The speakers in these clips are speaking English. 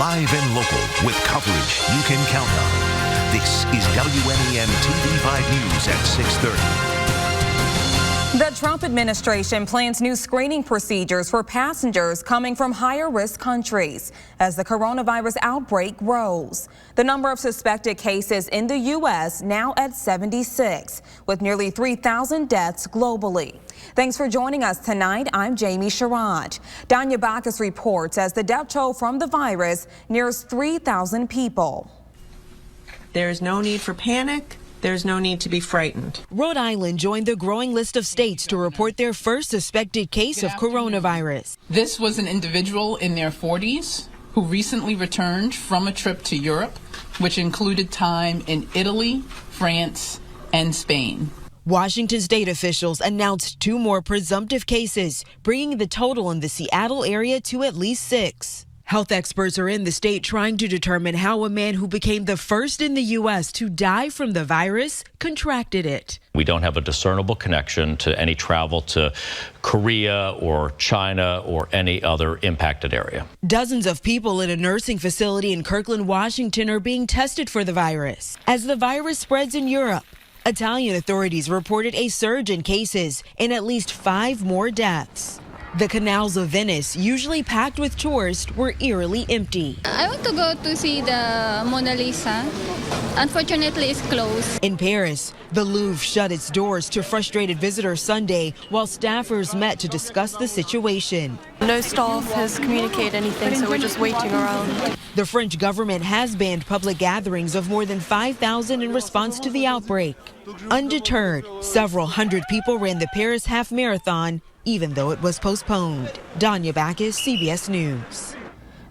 Live and local with coverage you can count on. This is WNEM TV5 News at 6:30. The Trump administration plans new screening procedures for passengers coming from higher-risk countries as the coronavirus outbreak grows. The number of suspected cases in the U.S. now at 76, with nearly 3,000 deaths globally. Thanks for joining us tonight. I'm Jamie Sherrod. Danya Bacchus reports as the death toll from the virus nears 3,000 people. There is no need for panic. There's no need to be frightened. Rhode Island joined the growing list of states to report their first suspected case of coronavirus. This was an individual in their 40s who recently returned from a trip to Europe, which included time in Italy, France, and Spain. Washington state officials announced 2 more presumptive cases, bringing the total in the Seattle area to at least 6. Health experts are in the state trying to determine how a man who became the first in the U.S. to die from the virus contracted it. We don't have a discernible connection to any travel to Korea or China or any other impacted area. Dozens of people in a nursing facility in Kirkland, Washington are being tested for the virus. As the virus spreads in Europe, Italian authorities reported a surge in cases and at least 5 more deaths. The canals of Venice, usually packed with tourists, were eerily empty. I want to go to see the Mona Lisa. Unfortunately, it's closed. In Paris, the Louvre shut its doors to frustrated visitors Sunday while staffers met to discuss the situation. No staff has communicated anything, so we're just waiting around. The French government has banned public gatherings of more than 5,000 in response to the outbreak. Undeterred, several hundred people ran the Paris half marathon, even though it was postponed. Danya Bacchus, CBS News.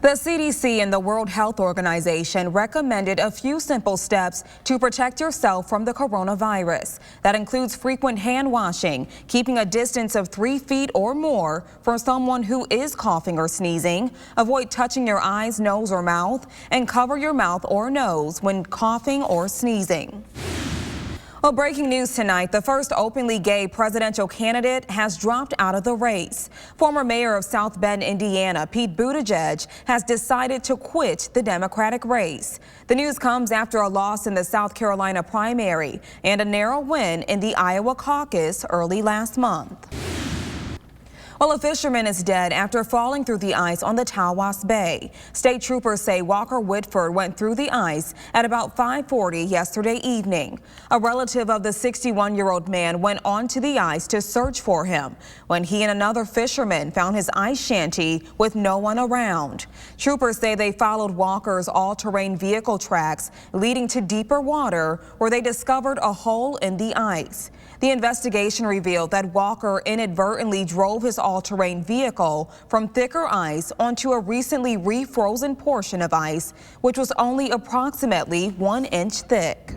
The CDC and the World Health Organization recommended a few simple steps to protect yourself from the coronavirus. That includes frequent hand washing, keeping a distance of 3 feet or more from someone who is coughing or sneezing, avoid touching your eyes, nose, or mouth, and cover your mouth or nose when coughing or sneezing. Well, breaking news tonight, the first openly gay presidential candidate has dropped out of the race. Former mayor of South Bend, Indiana, Pete Buttigieg, has decided to quit the Democratic race. The news comes after a loss in the South Carolina primary and a narrow win in the Iowa caucus early last month. Well, a fisherman is dead after falling through the ice on the TAWAS Bay. State troopers say Walker Whitford went through the ice at about 5:40 yesterday evening. A relative of the 61-year-old man went onto the ice to search for him when he and another fisherman found his ice shanty with no one around. Troopers say they followed Walker's all-terrain vehicle tracks leading to deeper water where they discovered a hole in the ice. The investigation revealed that Walker inadvertently drove his all-terrain vehicle from thicker ice onto a recently refrozen portion of ice, which was only approximately 1 inch thick.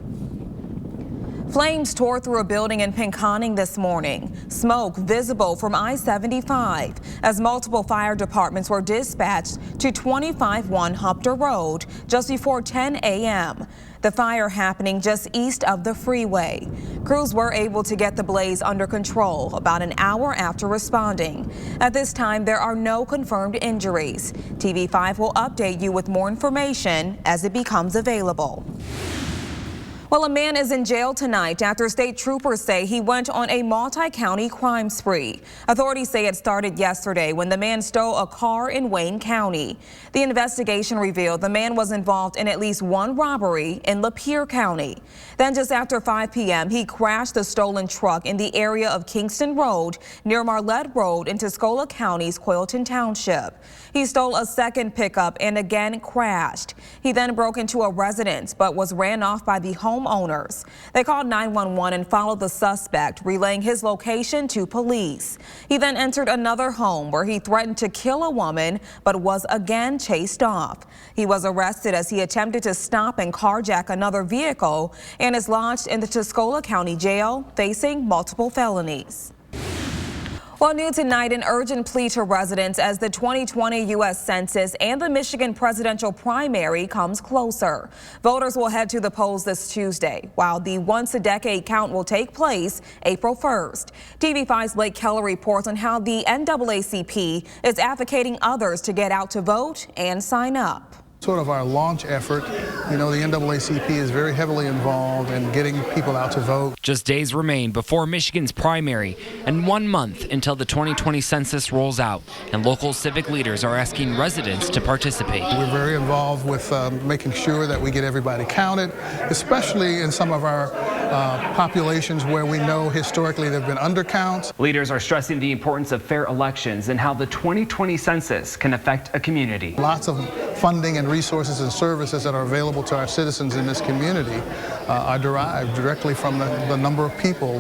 Flames tore through a building in Pinconning this morning. Smoke visible from I-75 as multiple fire departments were dispatched to 251 Hupter Road just before 10 a.m. The fire happening just east of the freeway. Crews were able to get the blaze under control about an hour after responding. At this time, there are no confirmed injuries. TV5 will update you with more information as it becomes available. Well, a man is in jail tonight after state troopers say he went on a multi-county crime spree. Authorities say it started yesterday when the man stole a car in Wayne County. The investigation revealed the man was involved in at least 1 robbery in Lapeer County. Then just after 5 p.m., he crashed the stolen truck in the area of Kingston Road near Marlette Road in Tuscola County's Coylton Township. He stole a second pickup and again crashed. He then broke into a residence but was ran off by the homeowners. They called 911 and followed the suspect, relaying his location to police. He then entered another home where he threatened to kill a woman but was again chased off. He was arrested as he attempted to stop and carjack another vehicle and is lodged in the Tuscola County Jail facing multiple felonies. Well, new tonight, an urgent plea to residents as the 2020 U.S. Census and the Michigan presidential primary comes closer. Voters will head to the polls this Tuesday, while the once-a-decade count will take place April 1st. TV5's Blake Keller reports on how the NAACP is advocating others to get out to vote and sign up. Sort of our launch effort. You know, the NAACP is very heavily involved in getting people out to vote. Just days remain before Michigan's primary and 1 month until the 2020 census rolls out, and local civic leaders are asking residents to participate. We're very involved with making sure that we get everybody counted, especially in some of our populations where we know historically there have been undercounts. Leaders are stressing the importance of fair elections and how the 2020 census can affect a community. Lots of funding and resources and services that are available to our citizens in this community are derived directly from the number of people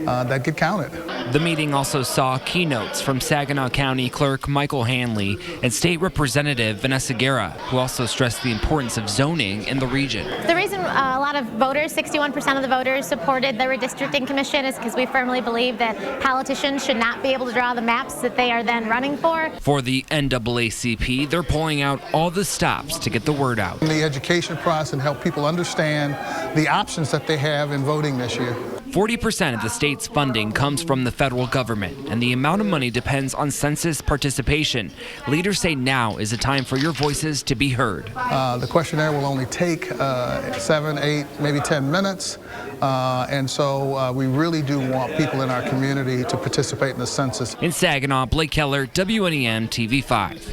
that get counted. The meeting also saw keynotes from Saginaw County Clerk Michael Hanley and State Representative Vanessa Guerra, who also stressed the importance of zoning in the region. The reason a lot of voters, 61% of the voters, supported the redistricting commission is because we firmly believe that politicians should not be able to draw the maps that they are then running for. For the NAACP, they're pulling out all the stops to get the word out. The education process and help people understand the options that they have in voting this year. 40% of the state's funding comes from the federal government, and the amount of money depends on census participation. Leaders say now is a time for your voices to be heard. The questionnaire will only take 7, 8, maybe 10 minutes, and so we really do want people in our community to participate in the census. In Saginaw, Blake Keller, WNEM TV 5.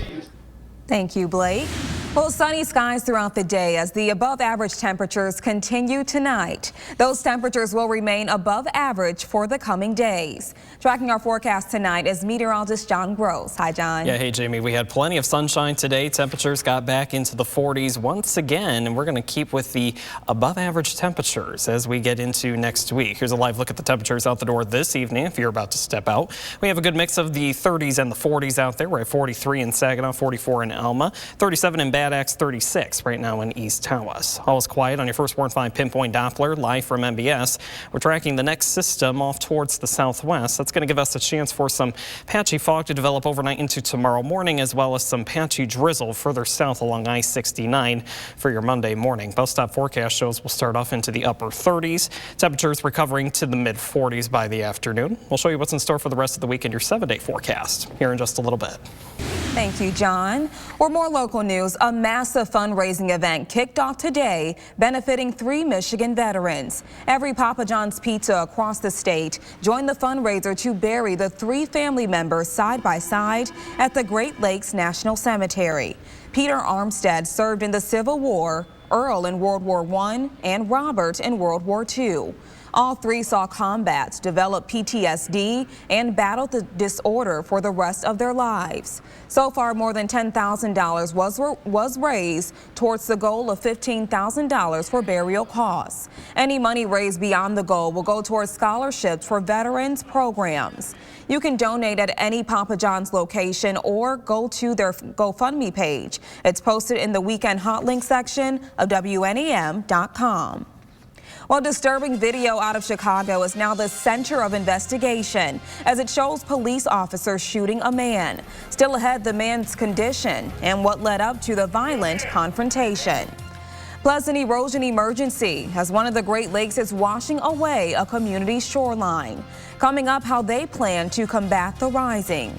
Thank you, Blake. Well, sunny skies throughout the day as the above average temperatures continue tonight. Those temperatures will remain above average for the coming days. Tracking our forecast tonight is meteorologist John Gross. Hi, John. Yeah, hey, Jamie. We had plenty of sunshine today. Temperatures got back into the 40s once again, and we're going to keep with the above average temperatures as we get into next week. Here's a live look at the temperatures out the door this evening if you're about to step out. We have a good mix of the 30s and the 40s out there. We're at 43 in Saginaw, 44 in Alma, 37 in Bad Axe, 36 right now in East Tawas. All is quiet on your first Warn 5 pinpoint Doppler live from MBS. We're tracking the next system off towards the southwest. That's going to give us a chance for some patchy fog to develop overnight into tomorrow morning, as well as some patchy drizzle further south along I-69 for your Monday morning. Bus stop forecast shows we'll start off into the upper 30s. Temperatures recovering to the mid 40s by the afternoon. We'll show you what's in store for the rest of the week in your 7-day forecast here in just a little bit. Thank you, John. For more local news, a massive fundraising event kicked off today benefiting 3 Michigan veterans. Every Papa John's Pizza across the state joined the fundraiser to bury the 3 family members side by side at the Great Lakes National Cemetery. Peter Armstead served in the Civil War, Earl in World War I, and Robert in World War II. All 3 saw combat, develop PTSD, and battled the disorder for the rest of their lives. So far, more than $10,000 was raised towards the goal of $15,000 for burial costs. Any money raised beyond the goal will go towards scholarships for veterans programs. You can donate at any Papa John's location or go to their GoFundMe page. It's posted in the weekend hot link section of WNEM.com. Well, disturbing video out of Chicago is now the center of investigation as it shows police officers shooting a man. Still ahead, the man's condition and what led up to the violent confrontation. Plus, an erosion emergency as one of the Great Lakes is washing away a community shoreline. Coming up, how they plan to combat the rising.